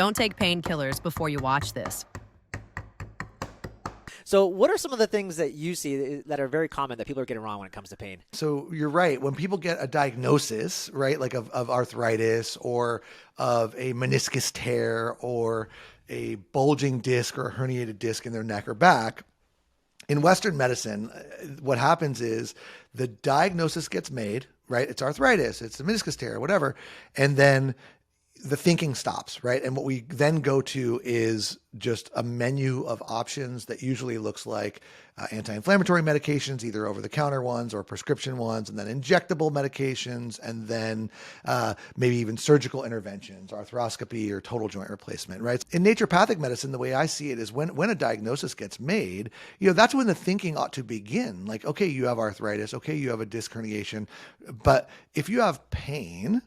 Don't take painkillers before you watch this. So what are some of the things that you see that are very common that people are getting wrong when it comes to pain? So you're right. When people get a diagnosis, right, like of arthritis or of a meniscus tear or a bulging disc or a herniated disc in their neck or back, in Western medicine, what happens is the diagnosis gets made, right? It's arthritis, it's a meniscus tear, whatever. And then the thinking stops, right? And what we then go to is just a menu of options that usually looks like anti-inflammatory medications, either over-the-counter ones or prescription ones, and then injectable medications, and then maybe even surgical interventions, arthroscopy or total joint replacement, right? In naturopathic medicine, the way I see it is when a diagnosis gets made, that's when the thinking ought to begin. Like, okay, you have arthritis, okay, you have a disc herniation, but if you have pain,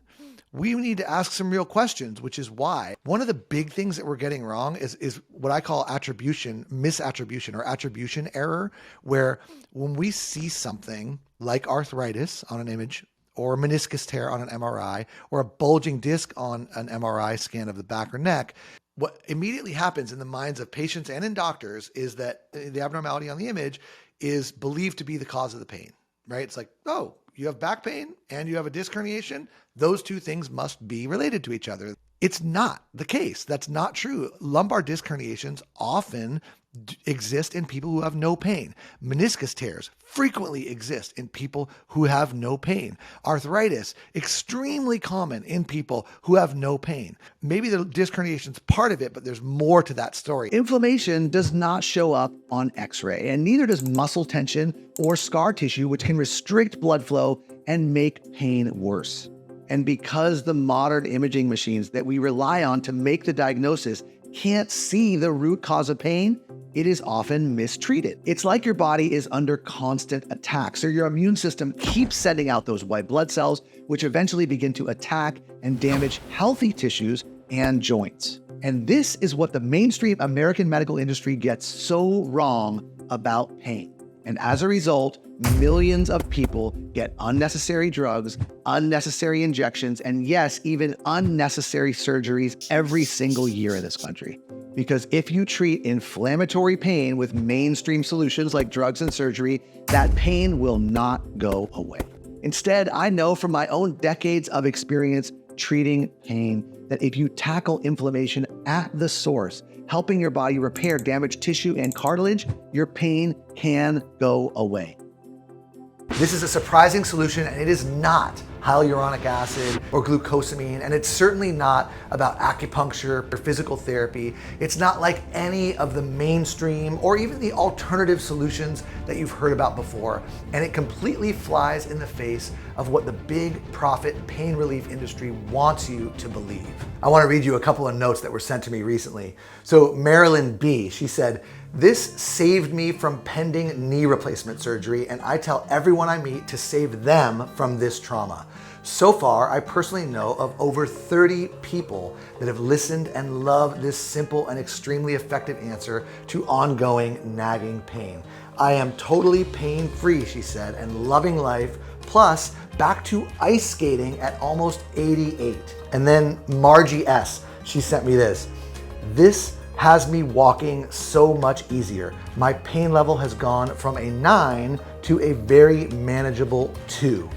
we need to ask some real questions, which is why. One of the big things that we're getting wrong is what I call misattribution or attribution error, where when we see something like arthritis on an image or a meniscus tear on an MRI or a bulging disc on an MRI scan of the back or neck, what immediately happens in the minds of patients and in doctors is that the abnormality on the image is believed to be the cause of the pain, right? It's like, oh, you have back pain and you have a disc herniation. Those two things must be related to each other. It's not the case. That's not true. Lumbar disc herniations often exist in people who have no pain. Meniscus tears frequently exist in people who have no pain. Arthritis, extremely common in people who have no pain. Maybe the disc herniation is part of it, but there's more to that story. Inflammation does not show up on X-ray, and neither does muscle tension or scar tissue, which can restrict blood flow and make pain worse. And because the modern imaging machines that we rely on to make the diagnosis can't see the root cause of pain, it is often mistreated. It's like your body is under constant attack, so your immune system keeps sending out those white blood cells, which eventually begin to attack and damage healthy tissues and joints. And this is what the mainstream American medical industry gets so wrong about pain. And as a result, millions of people get unnecessary drugs, unnecessary injections, and yes, even unnecessary surgeries every single year in this country. Because if you treat inflammatory pain with mainstream solutions like drugs and surgery, that pain will not go away. Instead, I know from my own decades of experience treating pain that if you tackle inflammation at the source, helping your body repair damaged tissue and cartilage, your pain can go away. This is a surprising solution, and it is not hyaluronic acid or glucosamine, and it's certainly not about acupuncture or physical therapy. It's not like any of the mainstream or even the alternative solutions that you've heard about before, and it completely flies in the face of what the big profit pain relief industry wants you to believe. I want to read you a couple of notes that were sent to me recently. So Marilyn B., she said, "This saved me from pending knee replacement surgery, and I tell everyone I meet to save them from this trauma. So far, I personally know of over 30 people that have listened and love this simple and extremely effective answer to ongoing nagging pain. I am totally pain-free," she said, "and loving life, plus back to ice skating at almost 88. And then Margie S., she sent me this. "This has me walking so much easier. My pain level has gone from a 9 to a very manageable 2.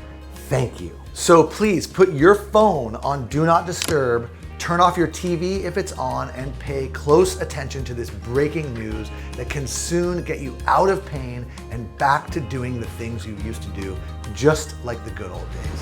Thank you." So please put your phone on Do Not Disturb, turn off your TV if it's on, and pay close attention to this breaking news that can soon get you out of pain and back to doing the things you used to do, just like the good old days.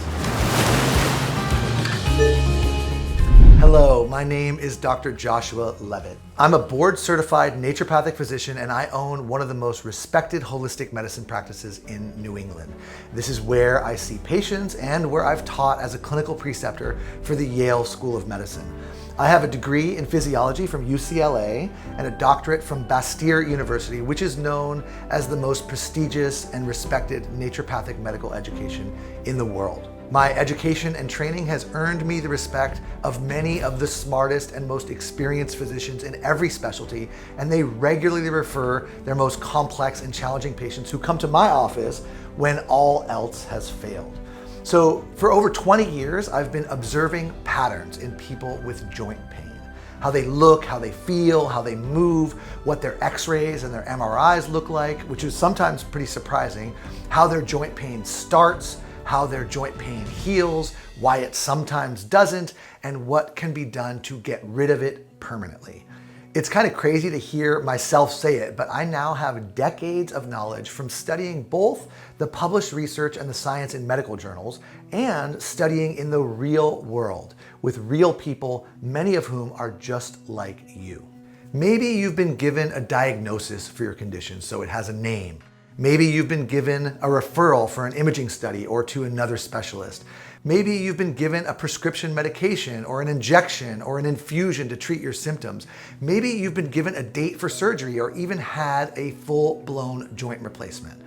Hello, my name is Dr. Joshua Levitt. I'm a board-certified naturopathic physician, and I own one of the most respected holistic medicine practices in New England. This is where I see patients and where I've taught as a clinical preceptor for the Yale School of Medicine. I have a degree in physiology from UCLA and a doctorate from Bastyr University, which is known as the most prestigious and respected naturopathic medical education in the world. My education and training has earned me the respect of many of the smartest and most experienced physicians in every specialty, and they regularly refer their most complex and challenging patients who come to my office when all else has failed. So for over 20 years, I've been observing patterns in people with joint pain. how they look, how they feel, how they move, what their x-rays and their MRIs look like, which is sometimes pretty surprising, how their joint pain starts, how their joint pain heals, why it sometimes doesn't, and what can be done to get rid of it permanently. It's kind of crazy to hear myself say it, but I now have decades of knowledge from studying both the published research and the science in medical journals and studying in the real world with real people, many of whom are just like you. Maybe you've been given a diagnosis for your condition, so it has a name. Maybe you've been given a referral for an imaging study or to another specialist. Maybe you've been given a prescription medication or an injection or an infusion to treat your symptoms. Maybe you've been given a date for surgery or even had a full-blown joint replacement.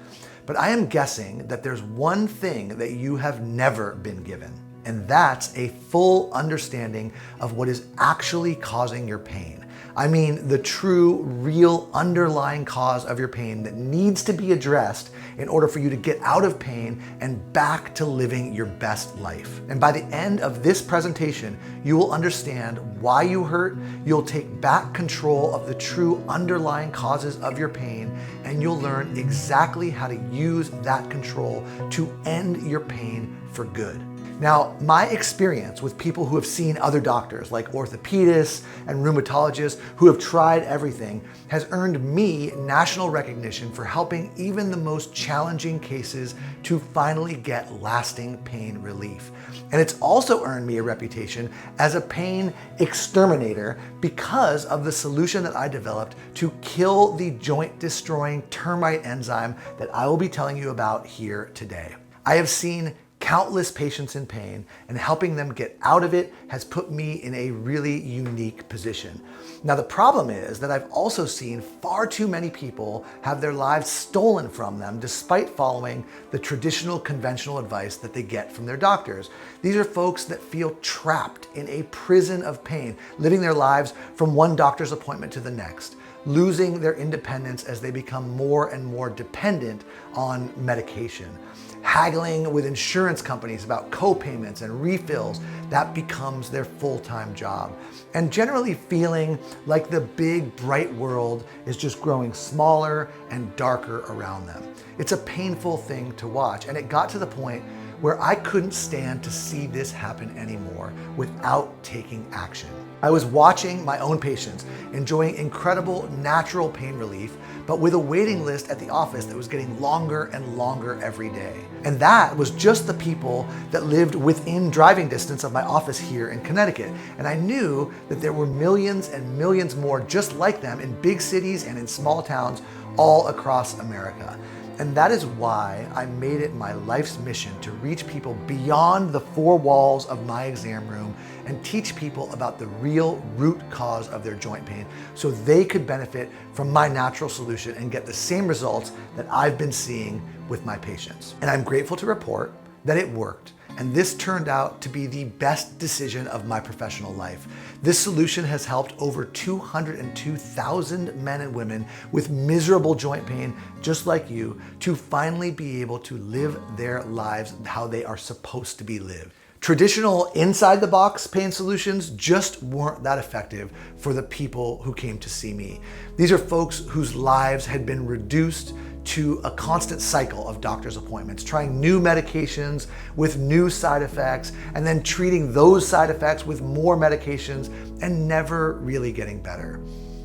But I am guessing that there's one thing that you have never been given, and that's a full understanding of what is actually causing your pain. I mean, the true, real underlying cause of your pain that needs to be addressed in order for you to get out of pain and back to living your best life. And by the end of this presentation, you will understand why you hurt, you'll take back control of the true underlying causes of your pain, and you'll learn exactly how to use that control to end your pain for good. Now, my experience with people who have seen other doctors like orthopedists and rheumatologists who have tried everything has earned me national recognition for helping even the most challenging cases to finally get lasting pain relief. And it's also earned me a reputation as a pain exterminator because of the solution that I developed to kill the joint-destroying termite enzyme that I will be telling you about here today. I have seen countless patients in pain, and helping them get out of it has put me in a really unique position. Now, the problem is that I've also seen far too many people have their lives stolen from them despite following the traditional conventional advice that they get from their doctors. These are folks that feel trapped in a prison of pain, living their lives from one doctor's appointment to the next, losing their independence as they become more and more dependent on medication. Haggling with insurance companies about co-payments and refills, that becomes their full-time job. And generally feeling like the big, bright world is just growing smaller and darker around them. It's a painful thing to watch, and it got to the point where I couldn't stand to see this happen anymore without taking action. I was watching my own patients enjoying incredible natural pain relief, but with a waiting list at the office that was getting longer and longer every day. And that was just the people that lived within driving distance of my office here in Connecticut. And I knew that there were millions and millions more just like them in big cities and in small towns all across America. And that is why I made it my life's mission to reach people beyond the four walls of my exam room and teach people about the real root cause of their joint pain so they could benefit from my natural solution and get the same results that I've been seeing with my patients. And I'm grateful to report that it worked. And this turned out to be the best decision of my professional life. This solution has helped over 202,000 men and women with miserable joint pain, just like you, to finally be able to live their lives how they are supposed to be lived. Traditional inside-the-box pain solutions just weren't that effective for the people who came to see me. These are folks whose lives had been reduced to a constant cycle of doctor's appointments, trying new medications with new side effects, and then treating those side effects with more medications and never really getting better.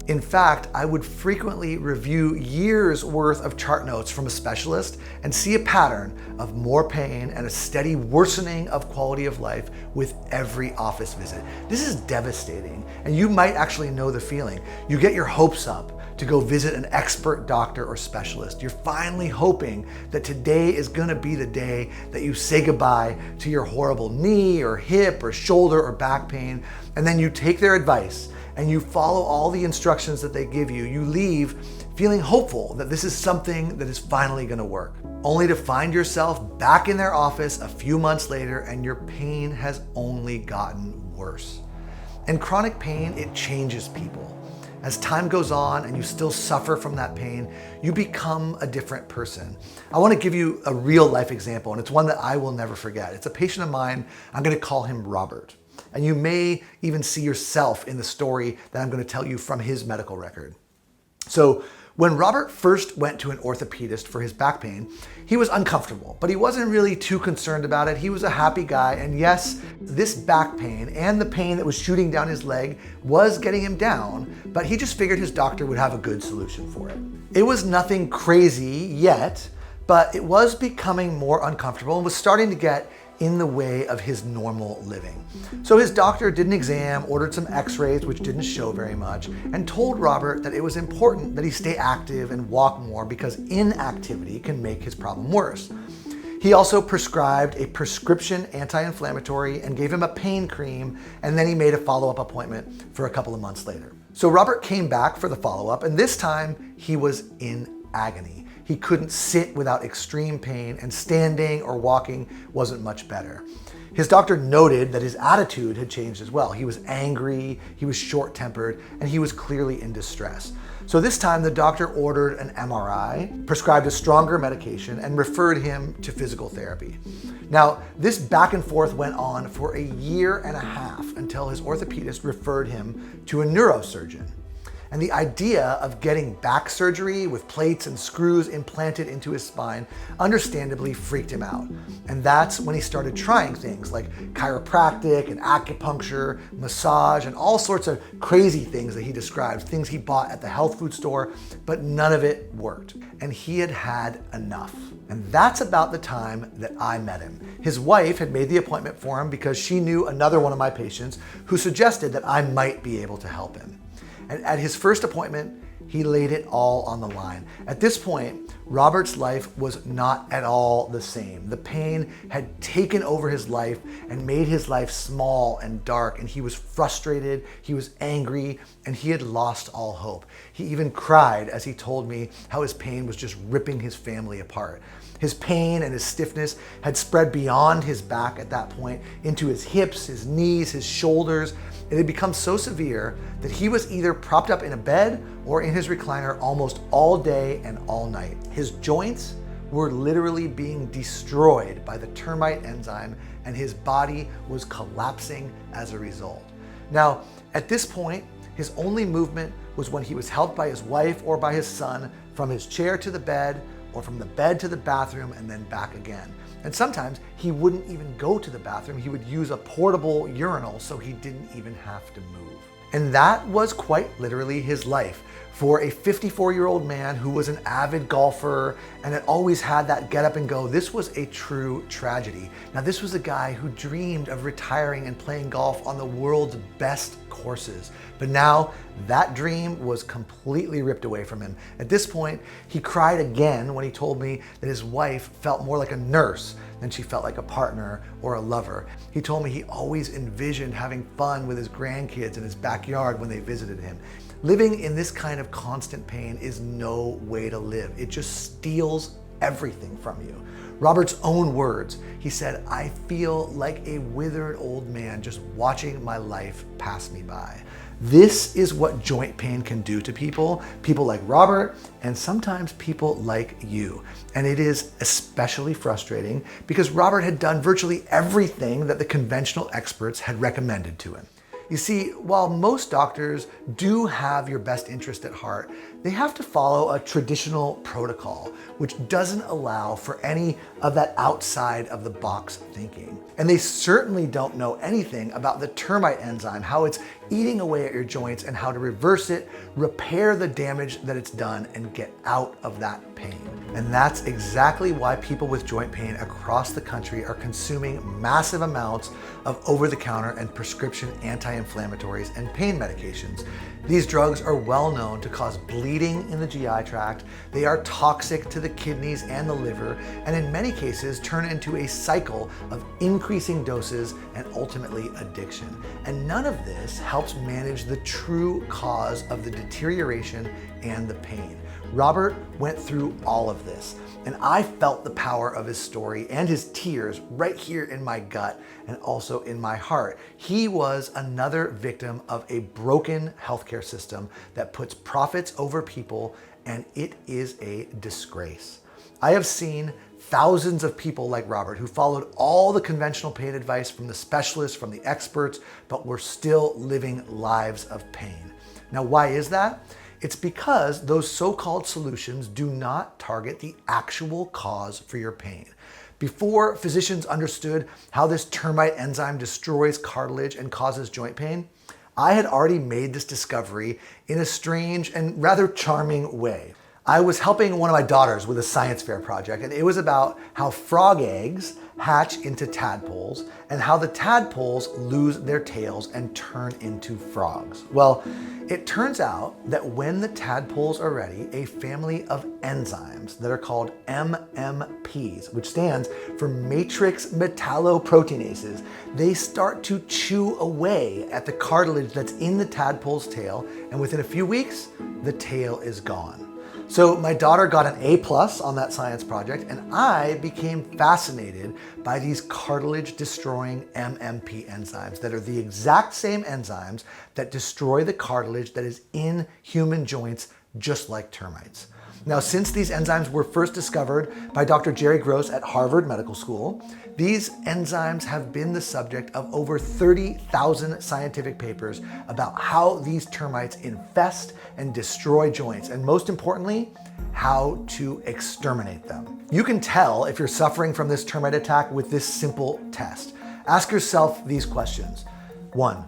In fact, I would frequently review years worth of chart notes from a specialist and see a pattern of more pain and a steady worsening of quality of life with every office visit. This is devastating, and you might actually know the feeling. You get your hopes up to go visit an expert doctor or specialist. You're finally hoping that today is gonna be the day that you say goodbye to your horrible knee or hip or shoulder or back pain, and then you take their advice and you follow all the instructions that they give you. You leave feeling hopeful that this is something that is finally gonna work, only to find yourself back in their office a few months later and your pain has only gotten worse. And chronic pain, it changes people. As time goes on and you still suffer from that pain, you become a different person. I want to give you a real life example, and it's one that I will never forget. It's a patient of mine. I'm going to call him Robert. And you may even see yourself in the story that I'm going to tell you from his medical record. So when Robert first went to an orthopedist for his back pain, he was uncomfortable, but he wasn't really too concerned about it. He was a happy guy. And yes, this back pain and the pain that was shooting down his leg was getting him down, but he just figured his doctor would have a good solution for it. It was nothing crazy yet, but it was becoming more uncomfortable and was starting to get in the way of his normal living. So his doctor did an exam, ordered some x-rays, which didn't show very much, and told Robert that it was important that he stay active and walk more because inactivity can make his problem worse. He also prescribed a prescription anti-inflammatory and gave him a pain cream, and then he made a follow-up appointment for a couple of months later. So Robert came back for the follow-up, and this time he was in agony. He couldn't sit without extreme pain, and standing or walking wasn't much better. His doctor noted that his attitude had changed as well. He was angry, he was short-tempered, and he was clearly in distress. So this time the doctor ordered an MRI, prescribed a stronger medication, and referred him to physical therapy. Now, this back and forth went on for a year and a half until his orthopedist referred him to a neurosurgeon. And the idea of getting back surgery with plates and screws implanted into his spine understandably freaked him out. And that's when he started trying things like chiropractic and acupuncture, massage, and all sorts of crazy things that he described, things he bought at the health food store, but none of it worked. And he had had enough. And that's about the time that I met him. His wife had made the appointment for him because she knew another one of my patients who suggested that I might be able to help him. And at his first appointment, he laid it all on the line. At this point, Robert's life was not at all the same. The pain had taken over his life and made his life small and dark, and he was frustrated, he was angry, and he had lost all hope. He even cried as he told me how his pain was just ripping his family apart. His pain and his stiffness had spread beyond his back at that point into his hips, his knees, his shoulders. It had become so severe that he was either propped up in a bed or in his recliner almost all day and all night. His joints were literally being destroyed by the termite enzyme, and his body was collapsing as a result. Now, at this point, his only movement was when he was helped by his wife or by his son from his chair to the bed, or from the bed to the bathroom and then back again. And sometimes he wouldn't even go to the bathroom. He would use a portable urinal so he didn't even have to move. And that was quite literally his life. For a 54-year-old man who was an avid golfer and had always had that get up and go, this was a true tragedy. Now, this was a guy who dreamed of retiring and playing golf on the world's best courses. But now that dream was completely ripped away from him. At this point, he cried again when he told me that his wife felt more like a nurse than she felt like a partner or a lover. He told me he always envisioned having fun with his grandkids in his backyard when they visited him. Living in this kind of constant pain is no way to live. It just steals everything from you. Robert's own words, he said, "I feel like a withered old man just watching my life pass me by." This is what joint pain can do to people like Robert, and sometimes people like you. And it is especially frustrating because Robert had done virtually everything that the conventional experts had recommended to him. You see, while most doctors do have your best interest at heart, they have to follow a traditional protocol, which doesn't allow for any of that outside of the box thinking. And they certainly don't know anything about the termite enzyme, how it's eating away at your joints and how to reverse it, repair the damage that it's done, and get out of that pain. And that's exactly why people with joint pain across the country are consuming massive amounts of over-the-counter and prescription anti-inflammatories and pain medications. These drugs are well known to cause bleeding in the GI tract. They are toxic to the kidneys and the liver, and in many cases turn into a cycle of increasing doses and ultimately addiction. And none of this helps manage the true cause of the deterioration and the pain. Robert went through all of this, and I felt the power of his story and his tears right here in my gut and also in my heart. He was another victim of a broken healthcare system that puts profits over people, and it is a disgrace. I have seen thousands of people like Robert who followed all the conventional pain advice from the specialists, from the experts, but were still living lives of pain. Now, why is that? It's because those so-called solutions do not target the actual cause for your pain. Before physicians understood how this termite enzyme destroys cartilage and causes joint pain, I had already made this discovery in a strange and rather charming way. I was helping one of my daughters with a science fair project, and it was about how frog eggs hatch into tadpoles and how the tadpoles lose their tails and turn into frogs. Well, it turns out that when the tadpoles are ready, a family of enzymes that are called MMPs, which stands for matrix metalloproteinases, they start to chew away at the cartilage that's in the tadpole's tail, and within a few weeks, the tail is gone. So my daughter got an A+ on that science project, and I became fascinated by these cartilage-destroying MMP enzymes that are the exact same enzymes that destroy the cartilage that is in human joints, just like termites. Now, since these enzymes were first discovered by Dr. Jerry Gross at Harvard Medical School, these enzymes have been the subject of over 30,000 scientific papers about how these termites infest and destroy joints, and most importantly, how to exterminate them. You can tell if you're suffering from this termite attack with this simple test. Ask yourself these questions. 1,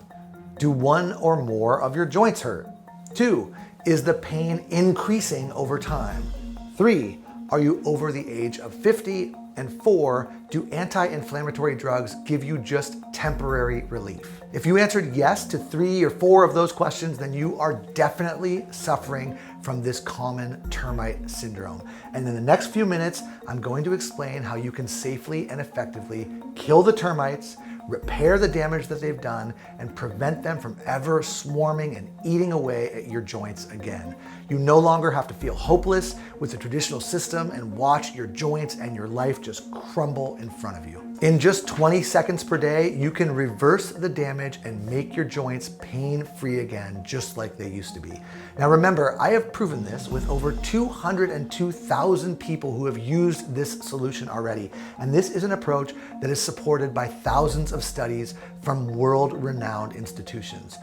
do one or more of your joints hurt? 2, is the pain increasing over time? 3, are you over the age of 50? And 4, do anti-inflammatory drugs give you just temporary relief? If you answered yes to 3 or 4 of those questions, then you are definitely suffering from this common termite syndrome. And in the next few minutes, I'm going to explain how you can safely and effectively kill the termites, repair the damage that they've done, and prevent them from ever swarming and eating away at your joints again. You no longer have to feel hopeless with the traditional system and watch your joints and your life just crumble in front of you. In just 20 seconds per day, you can reverse the damage and make your joints pain-free again, just like they used to be. Now remember, I have proven this with over 202,000 people who have used this solution already. And this is an approach that is supported by thousands of studies from world-renowned institutions.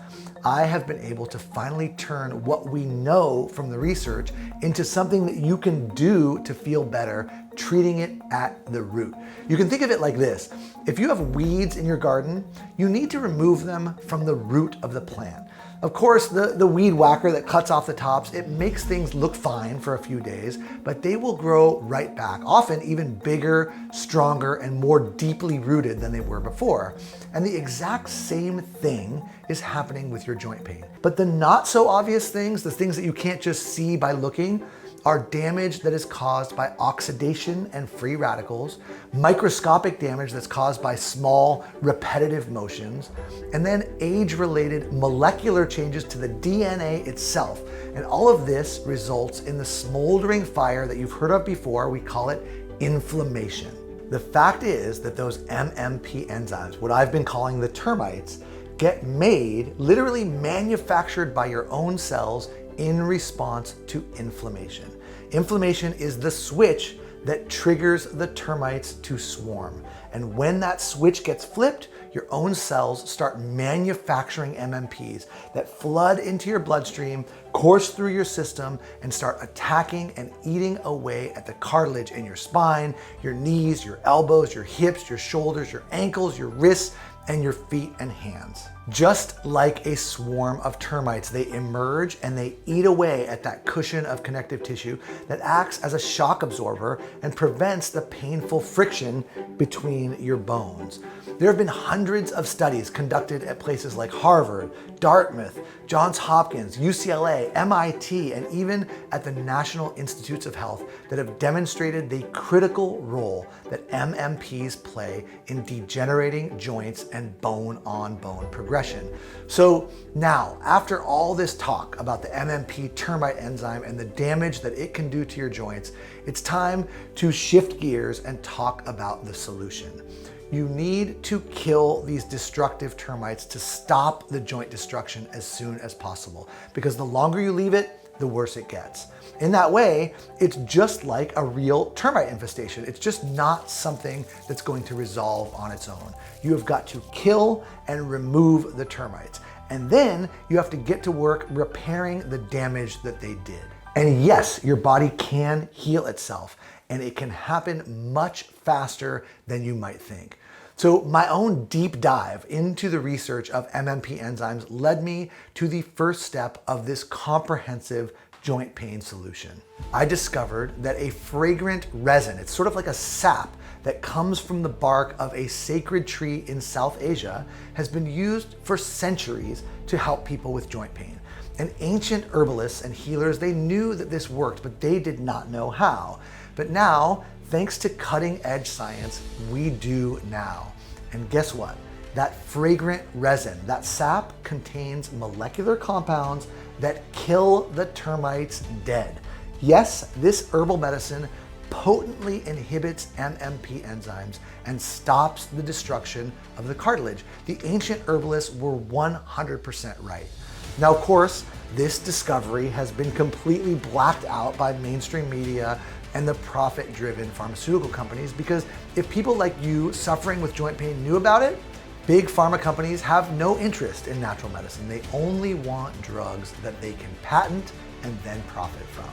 I have been able to finally turn what we know from the research into something that you can do to feel better, treating it at the root. You can think of it like this. If you have weeds in your garden, you need to remove them from the root of the plant. Of course, the weed whacker that cuts off the tops, it makes things look fine for a few days, but they will grow right back, often even bigger, stronger, and more deeply rooted than they were before. And the exact same thing is happening with your joint pain. But the not so obvious things, the things that you can't just see by looking, are damage that is caused by oxidation and free radicals, microscopic damage that's caused by small, repetitive motions, and then age-related molecular changes to the DNA itself. And all of this results in the smoldering fire that you've heard of before. We call it inflammation. The fact is that those MMP enzymes, what I've been calling the termites, get made, literally manufactured by your own cells in response to inflammation. Inflammation is the switch that triggers the termites to swarm. And when that switch gets flipped, your own cells start manufacturing MMPs that flood into your bloodstream, course through your system, and start attacking and eating away at the cartilage in your spine, your knees, your elbows, your hips, your shoulders, your ankles, your wrists, and your feet and hands. Just like a swarm of termites, they emerge and they eat away at that cushion of connective tissue that acts as a shock absorber and prevents the painful friction between your bones. There have been hundreds of studies conducted at places like Harvard, Dartmouth, Johns Hopkins, UCLA, MIT, and even at the National Institutes of Health that have demonstrated the critical role that MMPs play in degenerating joints and bone-on-bone progression. So now, after all this talk about the MMP termite enzyme and the damage that it can do to your joints, it's time to shift gears and talk about the solution. You need to kill these destructive termites to stop the joint destruction as soon as possible, because the longer you leave it, the worse it gets. In that way, it's just like a real termite infestation. It's just not something that's going to resolve on its own. You have got to kill and remove the termites. And then you have to get to work repairing the damage that they did. And yes, your body can heal itself, and it can happen much faster than you might think. So my own deep dive into the research of MMP enzymes led me to the first step of this comprehensive joint pain solution. I discovered that a fragrant resin, it's sort of like a sap that comes from the bark of a sacred tree in South Asia, has been used for centuries to help people with joint pain. And ancient herbalists and healers, they knew that this worked, but they did not know how. But now, thanks to cutting edge science, we do now. And guess what? That fragrant resin, that sap, contains molecular compounds that kill the termites dead. Yes, this herbal medicine potently inhibits MMP enzymes and stops the destruction of the cartilage. The ancient herbalists were 100% right. Now, of course, this discovery has been completely blacked out by mainstream media and the profit-driven pharmaceutical companies, because if people like you suffering with joint pain knew about it, big pharma companies have no interest in natural medicine. They only want drugs that they can patent and then profit from.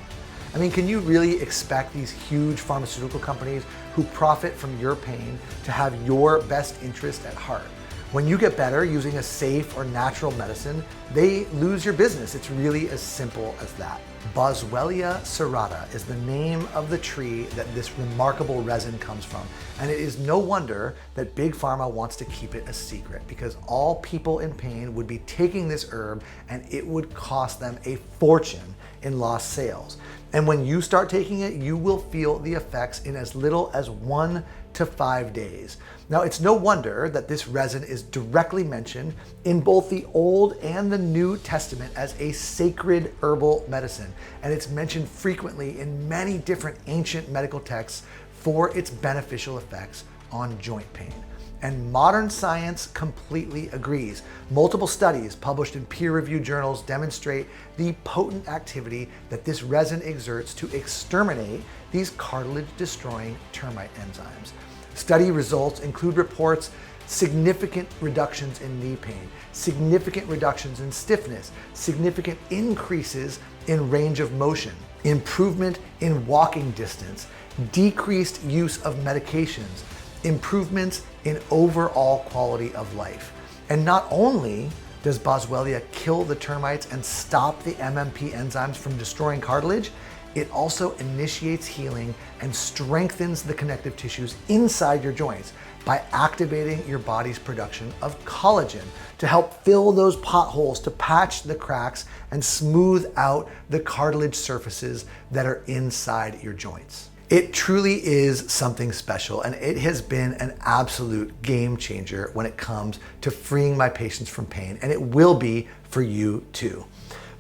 I mean, can you really expect these huge pharmaceutical companies who profit from your pain to have your best interest at heart? When you get better using a safe or natural medicine, they lose your business. It's really as simple as that. Boswellia serrata is the name of the tree that this remarkable resin comes from. And it is no wonder that Big Pharma wants to keep it a secret, because all people in pain would be taking this herb and it would cost them a fortune in lost sales. And when you start taking it, you will feel the effects in as little as 1 to 5 days. Now, it's no wonder that this resin is directly mentioned in both the Old and the New Testament as a sacred herbal medicine. And it's mentioned frequently in many different ancient medical texts for its beneficial effects on joint pain. And modern science completely agrees. Multiple studies published in peer-reviewed journals demonstrate the potent activity that this resin exerts to exterminate these cartilage-destroying termite enzymes. Study results include reports significant reductions in knee pain, significant reductions in stiffness, significant increases in range of motion, improvement in walking distance, decreased use of medications, improvements in overall quality of life. And not only does Boswellia kill the termites and stop the MMP enzymes from destroying cartilage, it also initiates healing and strengthens the connective tissues inside your joints by activating your body's production of collagen to help fill those potholes, to patch the cracks and smooth out the cartilage surfaces that are inside your joints. It truly is something special, and it has been an absolute game changer when it comes to freeing my patients from pain, and it will be for you too.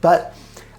But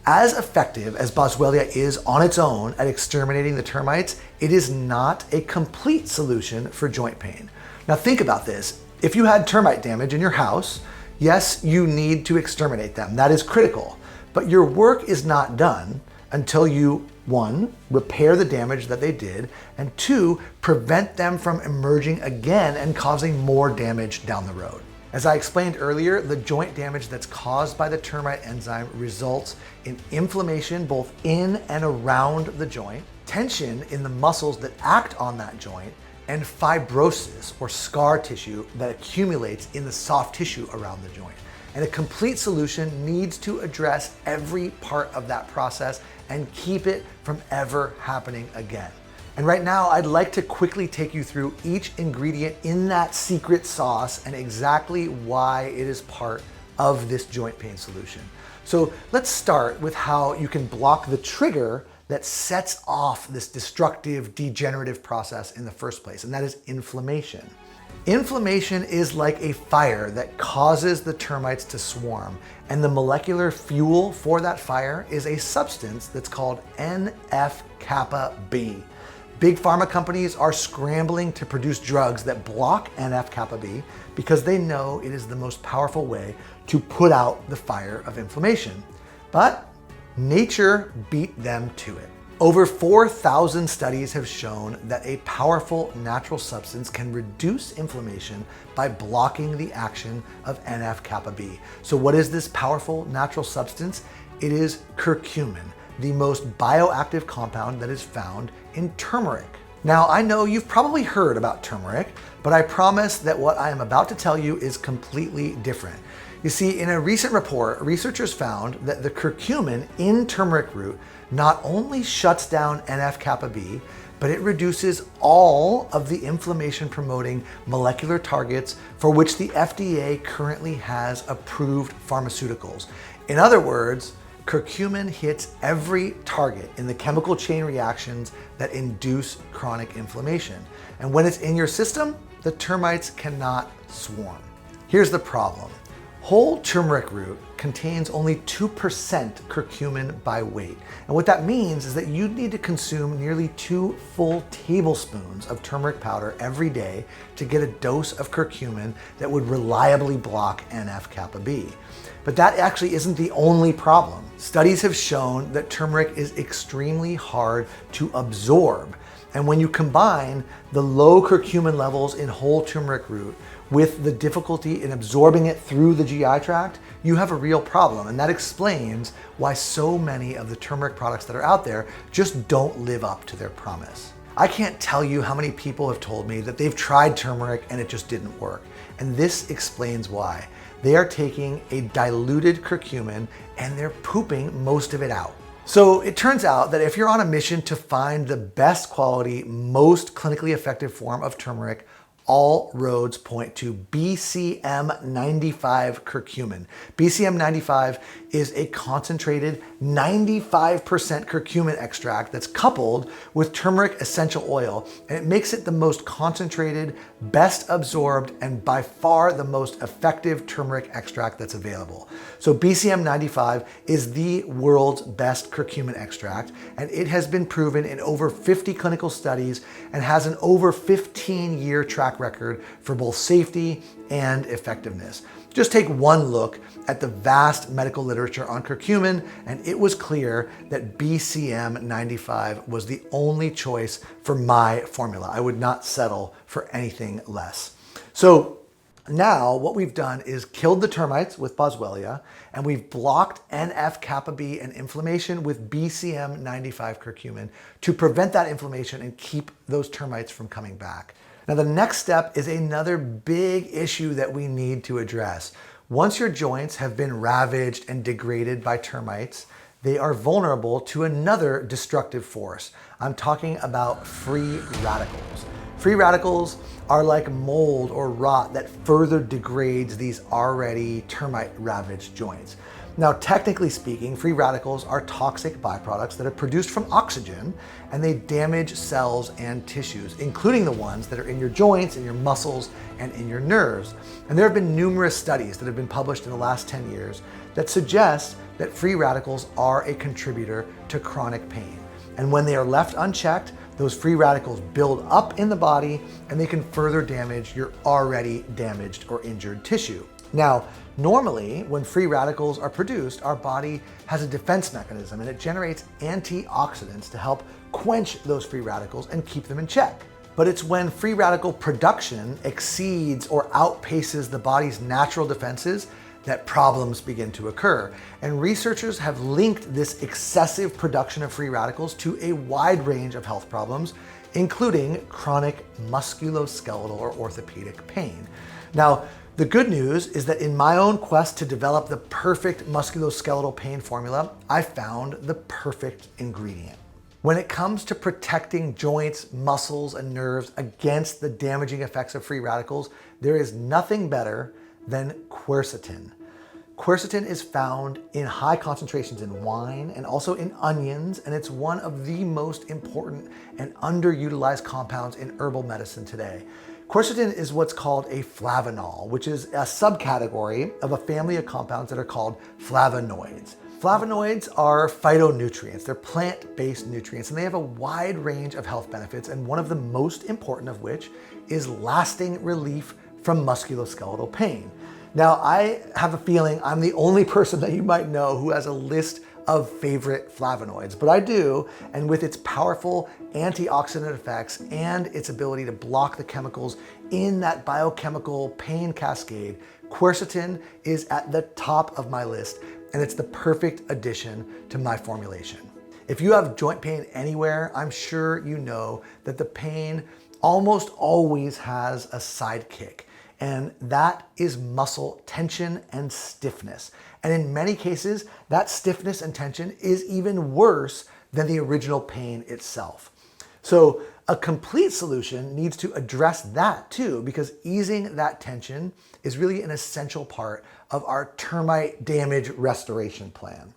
as effective as Boswellia is on its own at exterminating the termites, it is not a complete solution for joint pain. Now think about this. If you had termite damage in your house, yes, you need to exterminate them. That is critical. But your work is not done until you, 1, repair the damage that they did, and 2, prevent them from emerging again and causing more damage down the road. As I explained earlier, the joint damage that's caused by the termite enzyme results in inflammation both in and around the joint, tension in the muscles that act on that joint, and fibrosis or scar tissue that accumulates in the soft tissue around the joint. And a complete solution needs to address every part of that process and keep it from ever happening again. And right now, I'd like to quickly take you through each ingredient in that secret sauce and exactly why it is part of this joint pain solution. So let's start with how you can block the trigger that sets off this destructive, degenerative process in the first place, and that is inflammation. Inflammation is like a fire that causes the termites to swarm, and the molecular fuel for that fire is a substance that's called NF-kappa B. Big pharma companies are scrambling to produce drugs that block NF-kappa B because they know it is the most powerful way to put out the fire of inflammation. But nature beat them to it. Over 4,000 studies have shown that a powerful natural substance can reduce inflammation by blocking the action of NF-kappa B. So what is this powerful natural substance? It is curcumin, the most bioactive compound that is found in turmeric. Now, I know you've probably heard about turmeric, but I promise that what I am about to tell you is completely different. You see, in a recent report, researchers found that the curcumin in turmeric root not only shuts down NF-kappa B, but it reduces all of the inflammation-promoting molecular targets for which the FDA currently has approved pharmaceuticals. In other words, curcumin hits every target in the chemical chain reactions that induce chronic inflammation. And when it's in your system, the termites cannot swarm. Here's the problem. Whole turmeric root contains only 2% curcumin by weight. And what that means is that you need to consume nearly 2 full tablespoons of turmeric powder every day to get a dose of curcumin that would reliably block NF-kappa B. But that actually isn't the only problem. Studies have shown that turmeric is extremely hard to absorb. And when you combine the low curcumin levels in whole turmeric root with the difficulty in absorbing it through the GI tract, you have a real problem. And that explains why so many of the turmeric products that are out there just don't live up to their promise. I can't tell you how many people have told me that they've tried turmeric and it just didn't work. And this explains why. They are taking a diluted curcumin and they're pooping most of it out. So it turns out that if you're on a mission to find the best quality, most clinically effective form of turmeric, all roads point to BCM95 curcumin. BCM95 is a concentrated 95% curcumin extract that's coupled with turmeric essential oil, and it makes it the most concentrated, best absorbed, and by far the most effective turmeric extract that's available. So BCM95 is the world's best curcumin extract, and it has been proven in over 50 clinical studies and has an over 15-year track record for both safety and effectiveness. Just take one look at the vast medical literature on curcumin, and it was clear that BCM95 was the only choice for my formula. I would not settle for anything less. So now what we've done is killed the termites with Boswellia, and we've blocked NF-kappa B and inflammation with BCM95 curcumin to prevent that inflammation and keep those termites from coming back. Now, the next step is another big issue that we need to address. Once your joints have been ravaged and degraded by termites, they are vulnerable to another destructive force. I'm talking about free radicals. Free radicals are like mold or rot that further degrades these already termite-ravaged joints. Now, technically speaking, free radicals are toxic byproducts that are produced from oxygen, and they damage cells and tissues, including the ones that are in your joints, in your muscles, and in your nerves. And there have been numerous studies that have been published in the last 10 years that suggest that free radicals are a contributor to chronic pain. And when they are left unchecked, those free radicals build up in the body and they can further damage your already damaged or injured tissue. Now, normally when free radicals are produced, our body has a defense mechanism and it generates antioxidants to help quench those free radicals and keep them in check. But it's when free radical production exceeds or outpaces the body's natural defenses that problems begin to occur. And researchers have linked this excessive production of free radicals to a wide range of health problems, including chronic musculoskeletal or orthopedic pain. Now, the good news is that in my own quest to develop the perfect musculoskeletal pain formula, I found the perfect ingredient. When it comes to protecting joints, muscles, and nerves against the damaging effects of free radicals, there is nothing better than quercetin. Quercetin is found in high concentrations in wine and also in onions, and it's one of the most important and underutilized compounds in herbal medicine today. Quercetin is what's called a flavanol, which is a subcategory of a family of compounds that are called flavonoids. Flavonoids are phytonutrients. They're plant-based nutrients, and they have a wide range of health benefits, and one of the most important of which is lasting relief from musculoskeletal pain. Now, I have a feeling I'm the only person that you might know who has a list of favorite flavonoids, but I do, and with its powerful antioxidant effects and its ability to block the chemicals in that biochemical pain cascade, quercetin is at the top of my list, and it's the perfect addition to my formulation. If you have joint pain anywhere, I'm sure you know that the pain almost always has a sidekick, and that is muscle tension and stiffness. And in many cases, that stiffness and tension is even worse than the original pain itself. So a complete solution needs to address that too, because easing that tension is really an essential part of our termite damage restoration plan.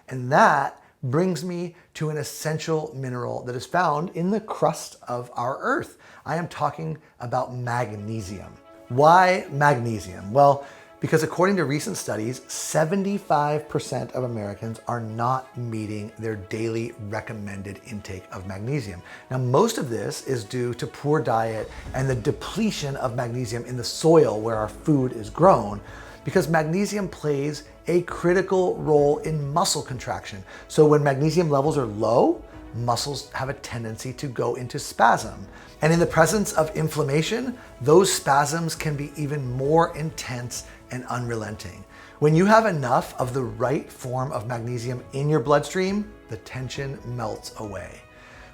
And that brings me to an essential mineral that is found in the crust of our earth. I am talking about magnesium. Why magnesium? Well, because according to recent studies, 75% of Americans are not meeting their daily recommended intake of magnesium. Now, most of this is due to poor diet and the depletion of magnesium in the soil where our food is grown, because magnesium plays a critical role in muscle contraction. So when magnesium levels are low, muscles have a tendency to go into spasm. And in the presence of inflammation, those spasms can be even more intense and unrelenting. When you have enough of the right form of magnesium in your bloodstream, the tension melts away.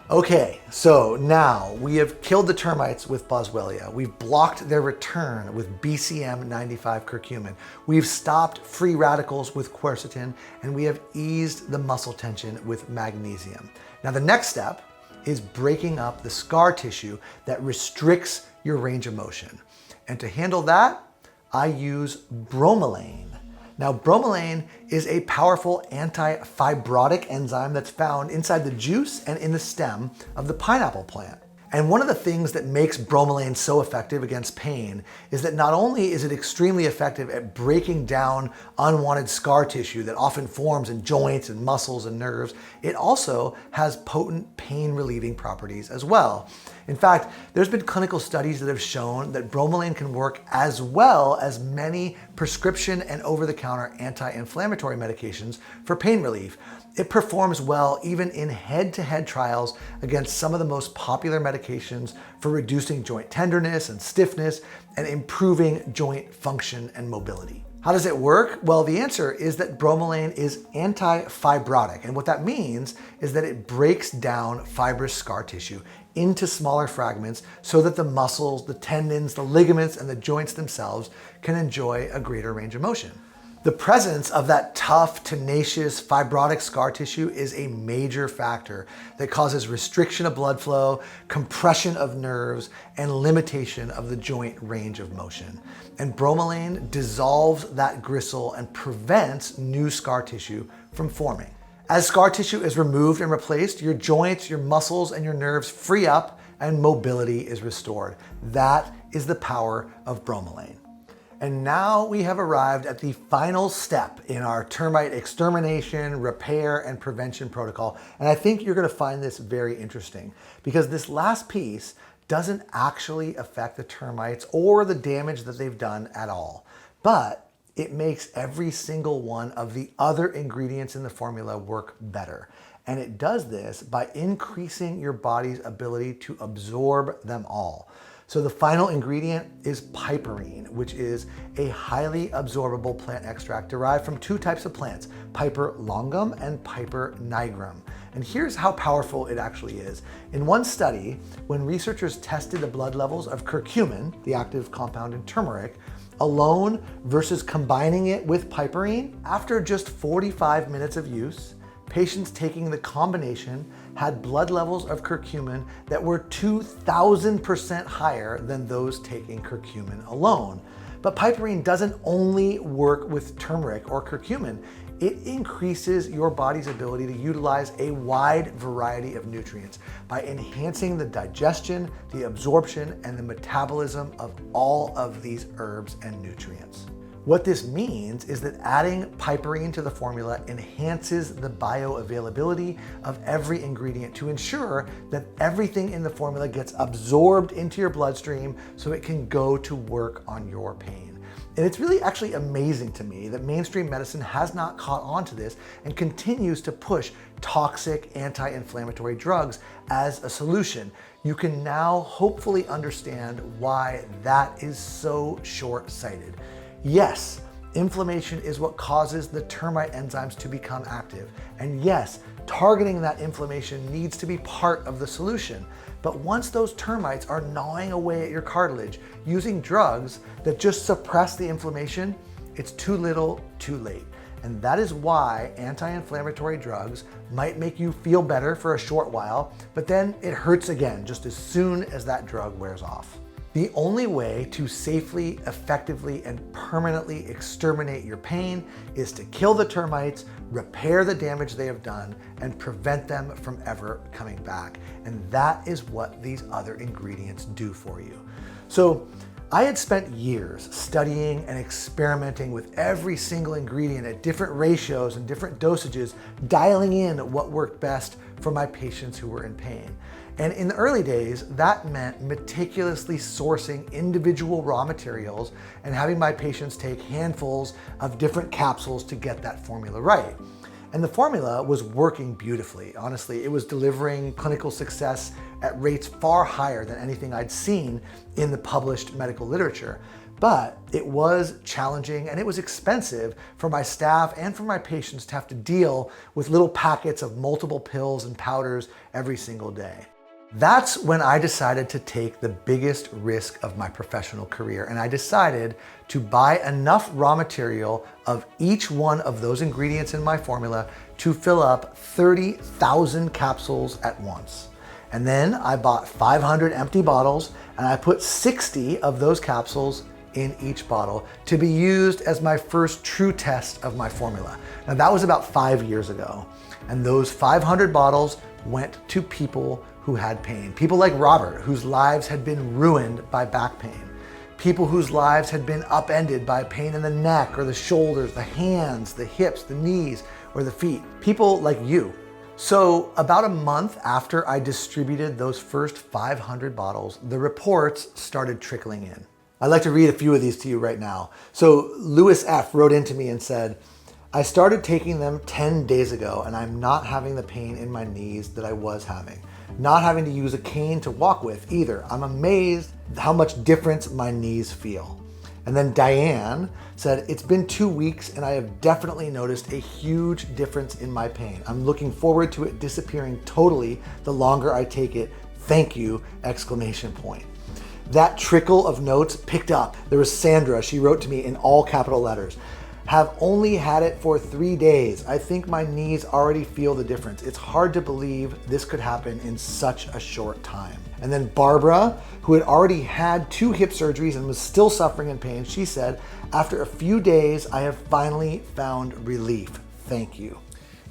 Okay, so now we have killed the termites with Boswellia. We've blocked their return with BCM 95 curcumin. We've stopped free radicals with quercetin, and we have eased the muscle tension with magnesium. Now the next step is breaking up the scar tissue that restricts your range of motion. And to handle that, I use bromelain. Now, bromelain is a powerful anti-fibrotic enzyme that's found inside the juice and in the stem of the pineapple plant. And one of the things that makes bromelain so effective against pain is that not only is it extremely effective at breaking down unwanted scar tissue that often forms in joints and muscles and nerves, it also has potent pain relieving properties as well. In fact, there's been clinical studies that have shown that bromelain can work as well as many prescription and over-the-counter anti-inflammatory medications for pain relief. It performs well even in head-to-head trials against some of the most popular medications for reducing joint tenderness and stiffness and improving joint function and mobility. How does it work? Well, the answer is that bromelain is anti-fibrotic. And what that means is that it breaks down fibrous scar tissue into smaller fragments so that the muscles, the tendons, the ligaments, and the joints themselves can enjoy a greater range of motion. The presence of that tough, tenacious, fibrotic scar tissue is a major factor that causes restriction of blood flow, compression of nerves, and limitation of the joint range of motion. And bromelain dissolves that gristle and prevents new scar tissue from forming. As scar tissue is removed and replaced, your joints, your muscles, and your nerves free up and mobility is restored. That is the power of bromelain. And now we have arrived at the final step in our termite extermination, repair, and prevention protocol. And I think you're gonna find this very interesting because this last piece doesn't actually affect the termites or the damage that they've done at all. But it makes every single one of the other ingredients in the formula work better. And it does this by increasing your body's ability to absorb them all. So the final ingredient is piperine, which is a highly absorbable plant extract derived from two types of plants, Piper longum and Piper nigrum. And here's how powerful it actually is. In one study, when researchers tested the blood levels of curcumin, the active compound in turmeric, alone versus combining it with piperine, after just 45 minutes of use, patients taking the combination had blood levels of curcumin that were 2,000% higher than those taking curcumin alone. But piperine doesn't only work with turmeric or curcumin. It increases your body's ability to utilize a wide variety of nutrients by enhancing the digestion, the absorption, and the metabolism of all of these herbs and nutrients. What this means is that adding piperine to the formula enhances the bioavailability of every ingredient to ensure that everything in the formula gets absorbed into your bloodstream so it can go to work on your pain. And it's really actually amazing to me that mainstream medicine has not caught on to this and continues to push toxic anti-inflammatory drugs as a solution. You can now hopefully understand why that is so short-sighted. Yes, inflammation is what causes the termite enzymes to become active. And yes, targeting that inflammation needs to be part of the solution. But once those termites are gnawing away at your cartilage, using drugs that just suppress the inflammation, it's too little, too late. And that is why anti-inflammatory drugs might make you feel better for a short while, but then it hurts again just as soon as that drug wears off. The only way to safely, effectively, and permanently exterminate your pain is to kill the termites, repair the damage they have done, and prevent them from ever coming back. And that is what these other ingredients do for you. So I had spent years studying and experimenting with every single ingredient at different ratios and different dosages, dialing in what worked best for my patients who were in pain. And in the early days, that meant meticulously sourcing individual raw materials and having my patients take handfuls of different capsules to get that formula right. And the formula was working beautifully. Honestly, it was delivering clinical success at rates far higher than anything I'd seen in the published medical literature. But it was challenging and it was expensive for my staff and for my patients to have to deal with little packets of multiple pills and powders every single day. That's when I decided to take the biggest risk of my professional career, and I decided to buy enough raw material of each one of those ingredients in my formula to fill up 30,000 capsules at once. And then I bought 500 empty bottles and I put 60 of those capsules in each bottle to be used as my first true test of my formula. Now that was about 5 years ago. And those 500 bottles went to people who had pain. People like Robert, whose lives had been ruined by back pain. People whose lives had been upended by pain in the neck or the shoulders, the hands, the hips, the knees, or the feet. People like you. So about a month after I distributed those first 500 bottles, the reports started trickling in. I'd like to read a few of these to you right now. So Louis F. wrote into me and said, I started taking them 10 days ago and I'm not having the pain in my knees that I was having. Not having to use a cane to walk with either. I'm amazed how much difference my knees feel. And then Diane said, it's been 2 weeks and I have definitely noticed a huge difference in my pain. I'm looking forward to it disappearing totally the longer I take it. Thank you, exclamation point. That trickle of notes picked up. There was Sandra, she wrote to me in all capital letters. Have only had it for 3 days. I think my knees already feel the difference. It's hard to believe this could happen in such a short time. And then Barbara, who had already had 2 hip surgeries and was still suffering in pain, she said, after a few days, I have finally found relief. Thank you.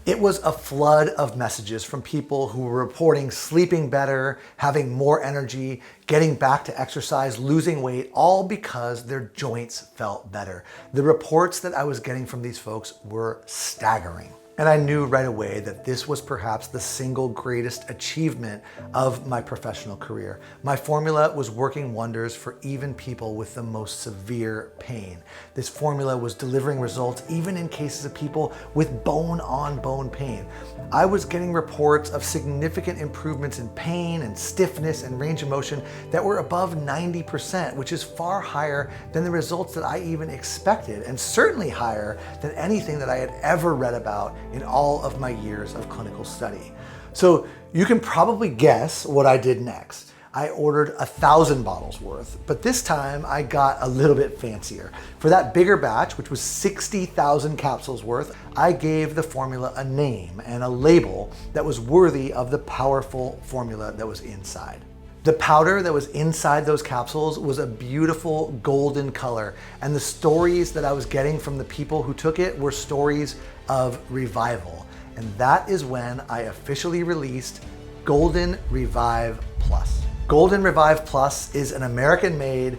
It was a flood of messages from people who were reporting sleeping better, having more energy, getting back to exercise, losing weight, all because their joints felt better. The reports that I was getting from these folks were staggering. And I knew right away that this was perhaps the single greatest achievement of my professional career. My formula was working wonders for even people with the most severe pain. This formula was delivering results even in cases of people with bone-on-bone pain. I was getting reports of significant improvements in pain and stiffness and range of motion that were above 90%, which is far higher than the results that I even expected, and certainly higher than anything that I had ever read about in all of my years of clinical study. So you can probably guess what I did next. I ordered 1,000 bottles worth, but this time I got a little bit fancier. For that bigger batch, which was 60,000 capsules worth, I gave the formula a name and a label that was worthy of the powerful formula that was inside. The powder that was inside those capsules was a beautiful golden color, and the stories that I was getting from the people who took it were stories of revival. And that is when I officially released Golden Revive Plus. Golden Revive Plus is an American-made,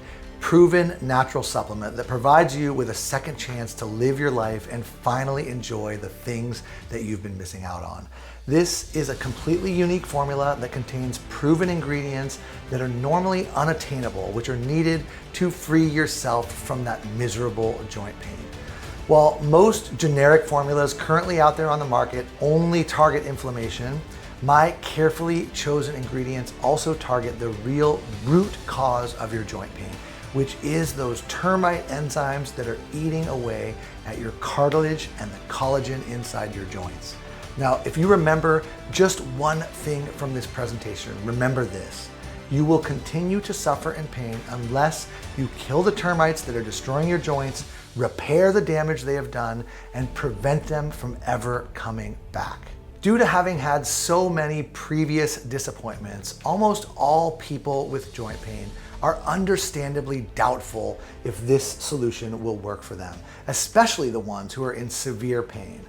proven natural supplement that provides you with a second chance to live your life and finally enjoy the things that you've been missing out on. This is a completely unique formula that contains proven ingredients that are normally unattainable, which are needed to free yourself from that miserable joint pain. While most generic formulas currently out there on the market only target inflammation, my carefully chosen ingredients also target the real root cause of your joint pain, which is those termite enzymes that are eating away at your cartilage and the collagen inside your joints. Now, if you remember just one thing from this presentation, remember this: you will continue to suffer in pain unless you kill the termites that are destroying your joints, repair the damage they have done, and prevent them from ever coming back. Due to having had so many previous disappointments, almost all people with joint pain are understandably doubtful if this solution will work for them, especially the ones who are in severe pain.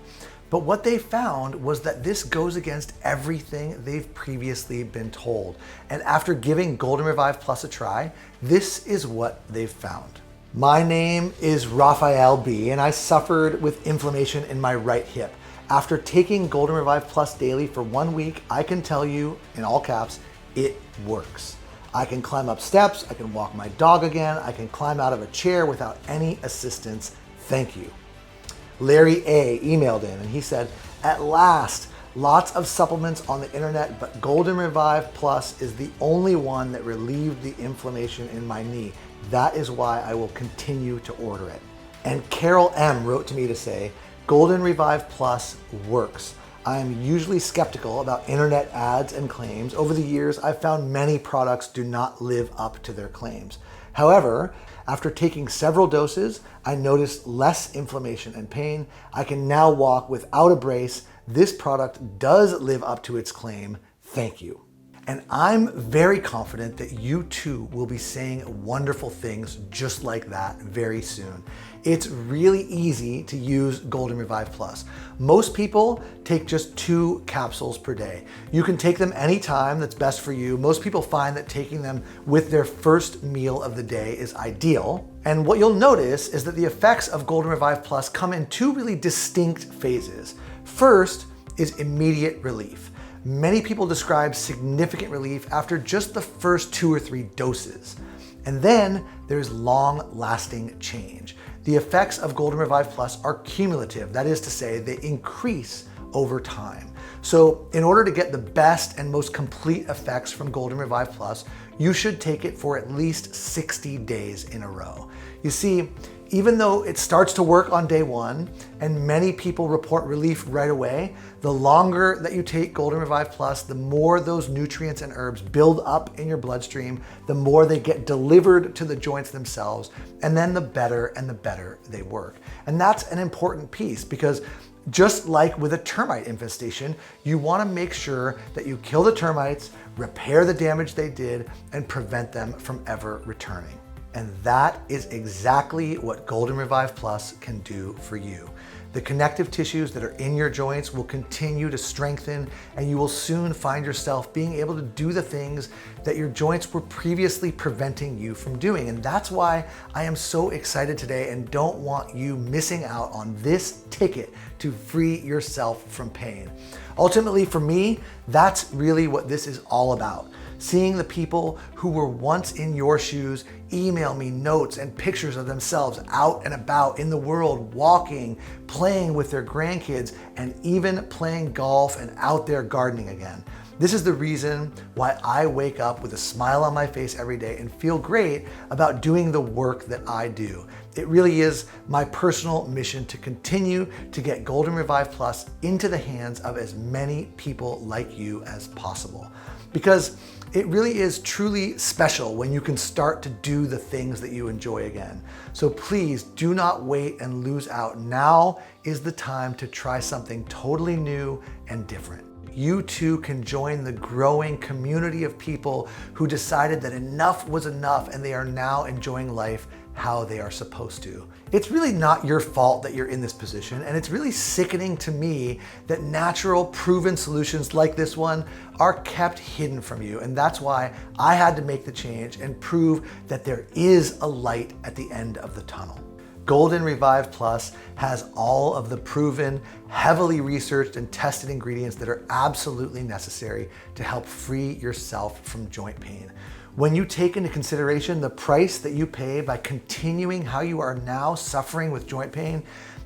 But what they found was that this goes against everything they've previously been told. And after giving Golden Revive Plus a try, this is what they've found. My name is Raphael B, and I suffered with inflammation in my right hip. After taking Golden Revive Plus daily for 1 week, I can tell you, in all caps, it works. I can climb up steps, I can walk my dog again, I can climb out of a chair without any assistance. Thank you. Larry A emailed in and he said, "At last, lots of supplements on the internet, but Golden Revive Plus is the only one that relieved the inflammation in my knee. That is why I will continue to order it." And Carol M wrote to me to say, "Golden Revive Plus works. I am usually skeptical about internet ads and claims. Over the years, I've found many products do not live up to their claims. However, after taking several doses, I noticed less inflammation and pain. I can now walk without a brace. This product does live up to its claim. Thank you." And I'm very confident that you too will be saying wonderful things just like that very soon. It's really easy to use Golden Revive Plus. Most people take just 2 capsules per day. You can take them anytime that's best for you. Most people find that taking them with their first meal of the day is ideal. And what you'll notice is that the effects of Golden Revive Plus come in 2 really distinct phases. First is immediate relief. Many people describe significant relief after just the first 2 or 3 doses. And then there's long-lasting change. The effects of Golden Revive Plus are cumulative. That is to say, they increase over time. So in order to get the best and most complete effects from Golden Revive Plus, you should take it for at least 60 days in a row. You see, even though it starts to work on day 1 and many people report relief right away, the longer that you take Golden Revive Plus, the more those nutrients and herbs build up in your bloodstream, the more they get delivered to the joints themselves, and then the better they work. And that's an important piece because just like with a termite infestation, you want to make sure that you kill the termites, repair the damage they did, and prevent them from ever returning. And that is exactly what Golden Revive Plus can do for you. The connective tissues that are in your joints will continue to strengthen, and you will soon find yourself being able to do the things that your joints were previously preventing you from doing. And that's why I am so excited today and don't want you missing out on this ticket to free yourself from pain. Ultimately, for me, that's really what this is all about. Seeing the people who were once in your shoes email me notes and pictures of themselves out and about in the world, walking, playing with their grandkids, and even playing golf and out there gardening again. This is the reason why I wake up with a smile on my face every day and feel great about doing the work that I do. It really is my personal mission to continue to get Golden Revive Plus into the hands of as many people like you as possible. Because it really is truly special when you can start to do the things that you enjoy again. So please do not wait and lose out. Now is the time to try something totally new and different. You too can join the growing community of people who decided that enough was enough and they are now enjoying life how they are supposed to. It's really not your fault that you're in this position, and it's really sickening to me that natural, proven solutions like this one are kept hidden from you. And that's why I had to make the change and prove that there is a light at the end of the tunnel. Golden Revive Plus has all of the proven, heavily researched and tested ingredients that are absolutely necessary to help free yourself from joint pain. When you take into consideration the price that you pay by continuing how you are now suffering with joint pain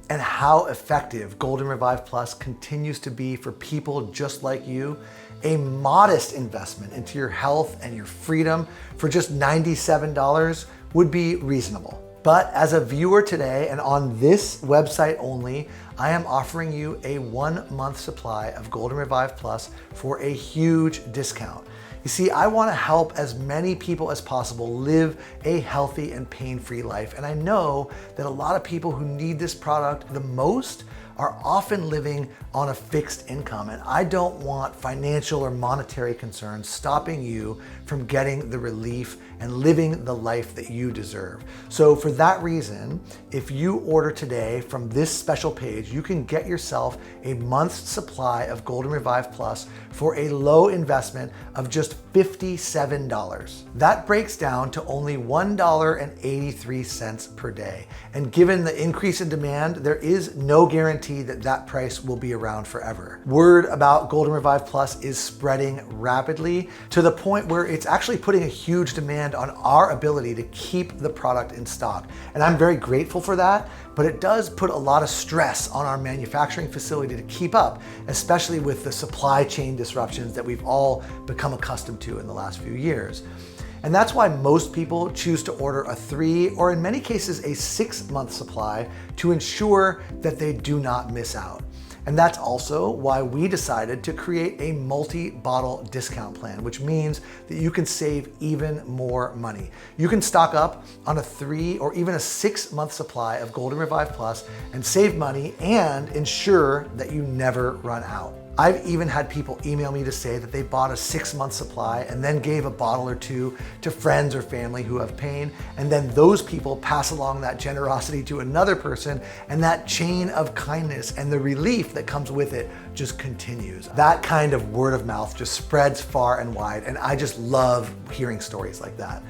and how effective Golden Revive Plus continues to be for people just like you, a modest investment into your health and your freedom for just $97 would be reasonable. But as a viewer today and on this website only, I am offering you a 1-month supply of Golden Revive Plus for a huge discount. You see, I want to help as many people as possible live a healthy and pain-free life. And I know that a lot of people who need this product the most are often living on a fixed income. And I don't want financial or monetary concerns stopping you from getting the relief and living the life that you deserve. So for that reason, if you order today from this special page, you can get yourself a month's supply of Golden Revive Plus for a low investment of just $57. That breaks down to only $1.83 per day. And given the increase in demand, there is no guarantee that that price will be around forever. Word about Golden Revive Plus is spreading rapidly to the point where it's actually putting a huge demand on our ability to keep the product in stock. And I'm very grateful for that, but it does put a lot of stress on our manufacturing facility to keep up, especially with the supply chain disruptions that we've all become accustomed to in the last few years. And that's why most people choose to order a 3 or in many cases a 6-month supply to ensure that they do not miss out. And that's also why we decided to create a multi-bottle discount plan, which means that you can save even more money. You can stock up on a 3 or even a 6-month supply of Golden Revive Plus and save money and ensure that you never run out. I've even had people email me to say that they bought a 6-month supply and then gave a bottle or 2 to friends or family who have pain, and then those people pass along that generosity to another person, and that chain of kindness and the relief that comes with it just continues. That kind of word of mouth just spreads far and wide, and I just love hearing stories like that.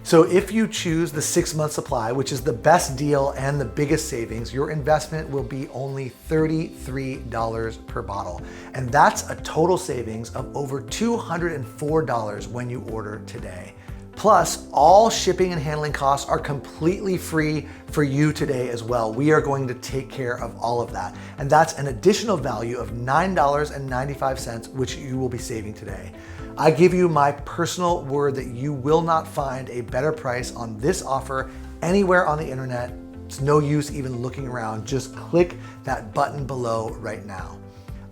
So if you choose the 6-month supply, which is the best deal and the biggest savings, your investment will be only $33 per bottle. And that's a total savings of over $204 when you order today. Plus, all shipping and handling costs are completely free for you today as well. We are going to take care of all of that. And that's an additional value of $9.95, which you will be saving today. I give you my personal word that you will not find a better price on this offer anywhere on the internet. It's no use even looking around. Just click that button below right now.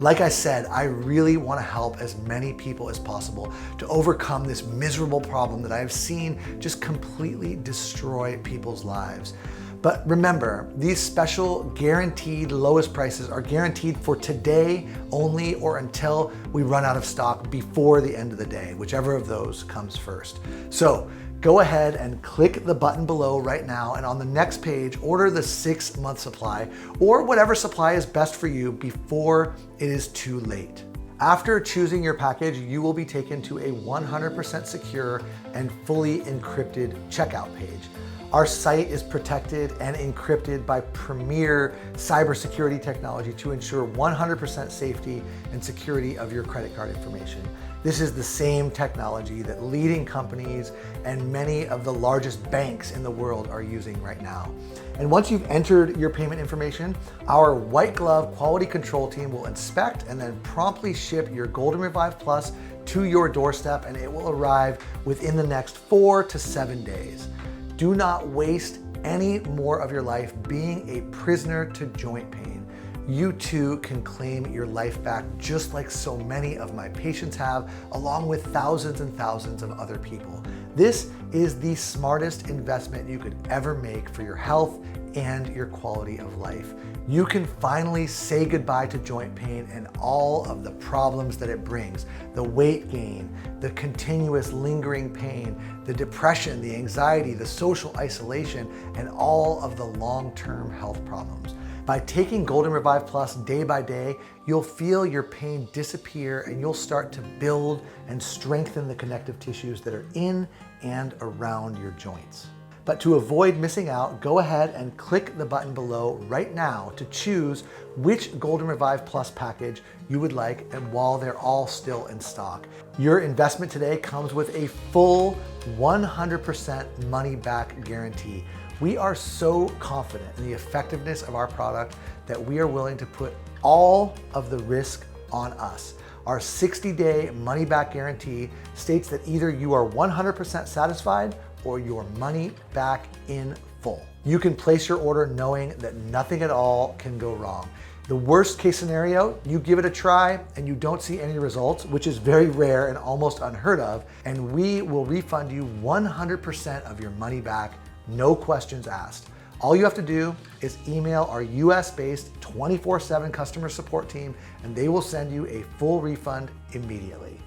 Like I said, I really want to help as many people as possible to overcome this miserable problem that I have seen just completely destroy people's lives. But remember, these special guaranteed lowest prices are guaranteed for today only or until we run out of stock before the end of the day, whichever of those comes first. So go ahead and click the button below right now, and on the next page, order the 6-month supply or whatever supply is best for you before it is too late. After choosing your package, you will be taken to a 100% secure and fully encrypted checkout page. Our site is protected and encrypted by premier cybersecurity technology to ensure 100% safety and security of your credit card information. This is the same technology that leading companies and many of the largest banks in the world are using right now. And once you've entered your payment information, our white glove quality control team will inspect and then promptly ship your Golden Revive Plus to your doorstep, and it will arrive within the next 4 to 7 days. Do not waste any more of your life being a prisoner to joint pain. You too can claim your life back just like so many of my patients have, along with thousands and thousands of other people. This is the smartest investment you could ever make for your health and your quality of life. You can finally say goodbye to joint pain and all of the problems that it brings. The weight gain, the continuous lingering pain, the depression, the anxiety, the social isolation, and all of the long-term health problems. By taking Golden Revive Plus day by day, you'll feel your pain disappear and you'll start to build and strengthen the connective tissues that are in and around your joints. But to avoid missing out, go ahead and click the button below right now to choose which Golden Revive Plus package you would like, and while they're all still in stock. Your investment today comes with a full 100% money back guarantee. We are so confident in the effectiveness of our product that we are willing to put all of the risk on us. Our 60-day money back guarantee states that either you are 100% satisfied or your money back in full. You can place your order knowing that nothing at all can go wrong. The worst case scenario, you give it a try and you don't see any results, which is very rare and almost unheard of, and we will refund you 100% of your money back, no questions asked. All you have to do is email our US-based 24/7 customer support team and they will send you a full refund immediately.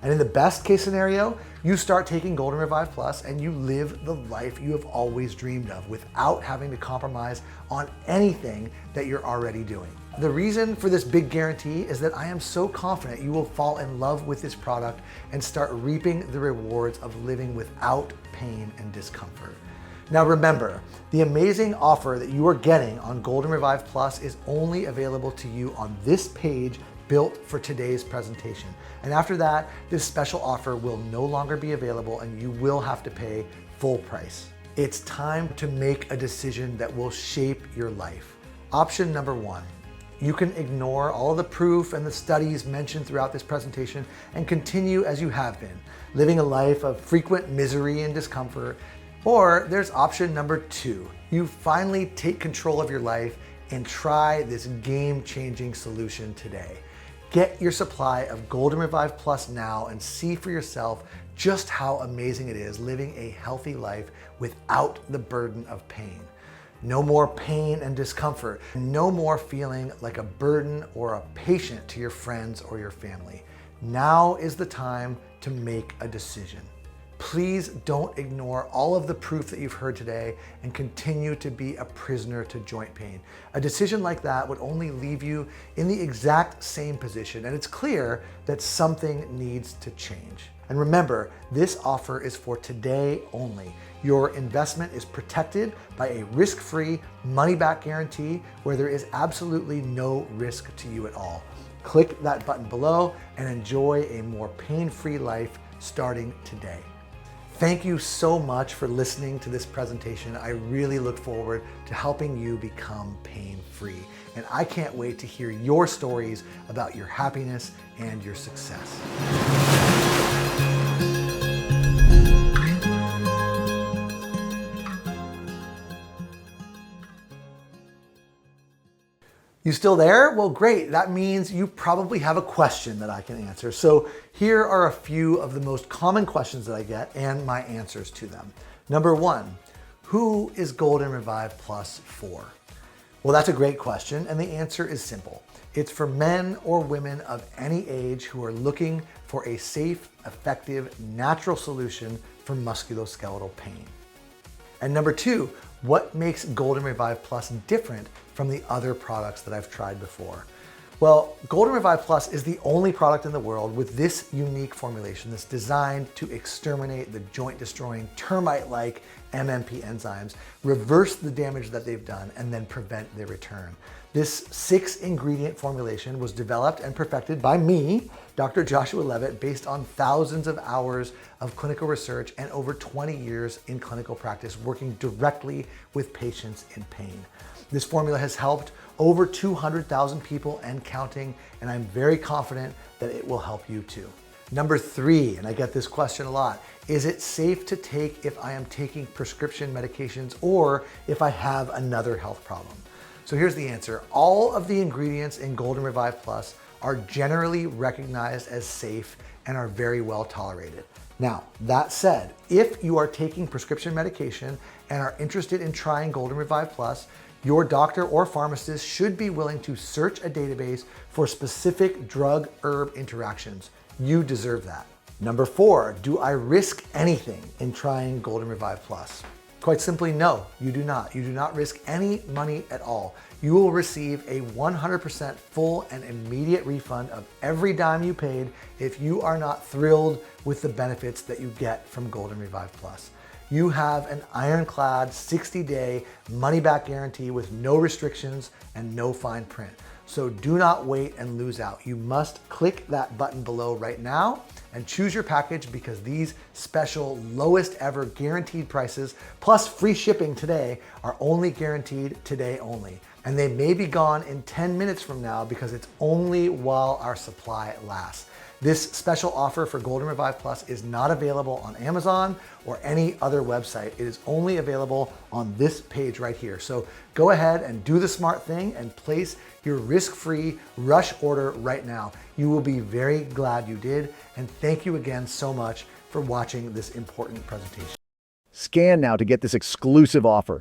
And in the best case scenario, you start taking Golden Revive Plus and you live the life you have always dreamed of without having to compromise on anything that you're already doing. The reason for this big guarantee is that I am so confident you will fall in love with this product and start reaping the rewards of living without pain and discomfort. Now remember, the amazing offer that you are getting on Golden Revive Plus is only available to you on this page built for today's presentation. And after that, this special offer will no longer be available and you will have to pay full price. It's time to make a decision that will shape your life. Option number one, you can ignore all of the proof and the studies mentioned throughout this presentation and continue as you have been, living a life of frequent misery and discomfort. Or there's option number two, you finally take control of your life and try this game-changing solution today. Get your supply of Golden Revive Plus now and see for yourself just how amazing it is living a healthy life without the burden of pain. No more pain and discomfort. No more feeling like a burden or a patient to your friends or your family. Now is the time to make a decision. Please don't ignore all of the proof that you've heard today and continue to be a prisoner to joint pain. A decision like that would only leave you in the exact same position, and it's clear that something needs to change. And remember, this offer is for today only. Your investment is protected by a risk-free money-back guarantee where there is absolutely no risk to you at all. Click that button below and enjoy a more pain-free life starting today. Thank you so much for listening to this presentation. I really look forward to helping you become pain-free. And I can't wait to hear your stories about your happiness and your success. You still there? Well, great. That means you probably have a question that I can answer. So here are a few of the most common questions that I get and my answers to them. Number one, who is Golden Revive Plus for? Well, that's a great question, and the answer is simple. It's for men or women of any age who are looking for a safe, effective, natural solution for musculoskeletal pain. And number two, what makes Golden Revive Plus different from the other products that I've tried before? Well, Golden Revive Plus is the only product in the world with this unique formulation that's designed to exterminate the joint-destroying termite-like MMP enzymes, reverse the damage that they've done, and then prevent their return. This 6-ingredient formulation was developed and perfected by me, Dr. Joshua Levitt, based on thousands of hours of clinical research and over 20 years in clinical practice working directly with patients in pain. This formula has helped over 200,000 people and counting, and I'm very confident that it will help you too. Number three, and I get this question a lot, is it safe to take if I am taking prescription medications or if I have another health problem? So here's the answer. All of the ingredients in Golden Revive Plus are generally recognized as safe and are very well tolerated. Now, that said, if you are taking prescription medication and are interested in trying Golden Revive Plus, your doctor or pharmacist should be willing to search a database for specific drug-herb interactions. You deserve that. Number 4, do I risk anything in trying Golden Revive Plus? Quite simply, no, you do not. You do not risk any money at all. You will receive a 100% full and immediate refund of every dime you paid if you are not thrilled with the benefits that you get from Golden Revive Plus. You have an ironclad 60-day money-back guarantee with no restrictions and no fine print. So do not wait and lose out. You must click that button below right now and choose your package, because these special lowest ever guaranteed prices plus free shipping today are only guaranteed today only. And they may be gone in 10 minutes from now because it's only while our supply lasts. This special offer for Golden Revive Plus is not available on Amazon or any other website. It is only available on this page right here. So go ahead and do the smart thing and place your risk-free rush order right now. You will be very glad you did. And thank you again so much for watching this important presentation. Scan now to get this exclusive offer.